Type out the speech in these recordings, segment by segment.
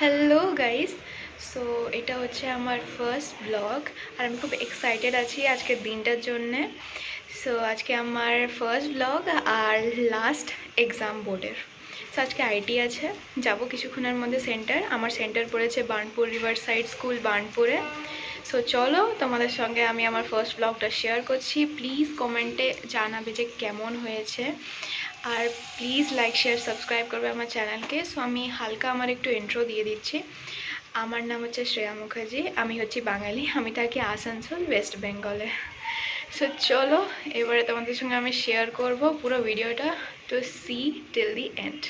Hello guys. So এটা হচ্ছে আমার ফার্স্ট ব্লগ আর আমি খুব এক্সাইটেড আছি আজকের দিনটার জন্যে। সো আজকে আমার ফার্স্ট ব্লগ আর লাস্ট এক্সাম বোর্ডের। সো আজকে আইটি আছে, যাব কিছুক্ষণের মধ্যে সেন্টার। আমার সেন্টার পড়েছে বার্নপুর রিভার সাইড স্কুল বার্নপুরে। সো চলো তোমাদের সঙ্গে আমি আমার ফার্স্ট ব্লগটা শেয়ার করছি। প্লিজ কমেন্টে জানাবে যে কেমন হয়েছে, আর প্লিজ লাইক শেয়ার সাবস্ক্রাইব করবে আমার চ্যানেলকে। সো আমি হালকা আমার একটু ইন্ট্রো দিয়ে দিচ্ছি। আমার নাম হচ্ছে শ্রেয়া মুখার্জি, আমি হচ্ছি বাঙালি, আমি থাকি আসানসোল ওয়েস্ট বেঙ্গলে। সো চলো এবারে তোমাদের সঙ্গে আমি শেয়ার করব পুরো ভিডিওটা, to see till the end.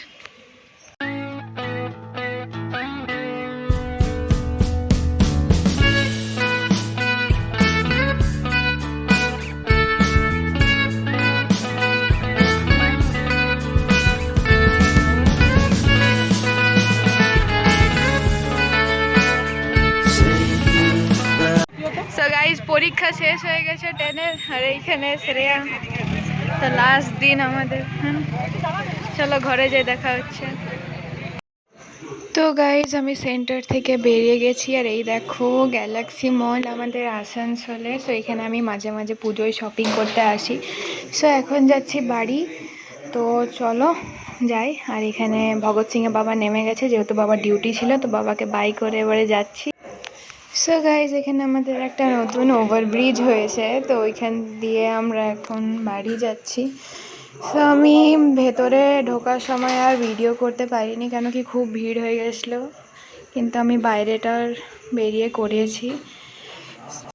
So guys পরীক্ষা শেষ হয়ে গেছে 10-এর, আর এইখানে শ্রেয়া। তো লাস্ট দিন আমাদের। চলো ঘরে যেয়ে দেখা হচ্ছে। তো গাইজ আমি সেন্টার থেকে বেরিয়ে গেছি, আর এই দেখো গ্যালাক্সি মল আমাদের আসানসোলে। সো এখানে আমি মাঝে মাঝে পুজোয় শপিং করতে আসি। সো এখন যাচ্ছি বাড়ি, তো চলো যাই। আর এখানে ভগৎ সিংয়ের বাবা নেমে গেছে, যেহেতু বাবার ডিউটি ছিল, তো বাবাকে বাই করে এবারে যাচ্ছি। সো গাইজ এখানে আমাদের একটা নতুন ওভারব্রিজ হয়েছে, তো ওইখান দিয়ে আমরা এখন বাড়ি যাচ্ছি। সো আমি ভেতরে ঢোকার সময় আর ভিডিও করতে পারিনি, কেন কি খুব ভিড় হয়ে গেছিলো, কিন্তু আমি বাইরেটার বেরিয়ে করেছি।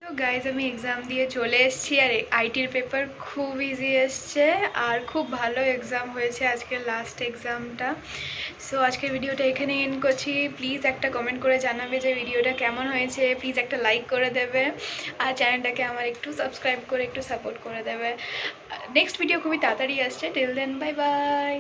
তো গাইজ আমি এক্সাম দিয়ে চলে এসেছি, আর আইটির পেপার খুব ইজি এসছে, আর খুব ভালো এক্সাম হয়েছে আজকের লাস্ট এক্সামটা। সো আজকের ভিডিওটা এখানে এন্ড করছি। প্লিজ একটা কমেন্ট করে জানাবে যে ভিডিওটা কেমন হয়েছে, প্লিজ একটা লাইক করে দেবে, আর চ্যানেলটাকে আমার একটু সাবস্ক্রাইব করে একটু সাপোর্ট করে দেবে। নেক্সট ভিডিও খুবই তাড়াতাড়ি আসছে। Till then bye by.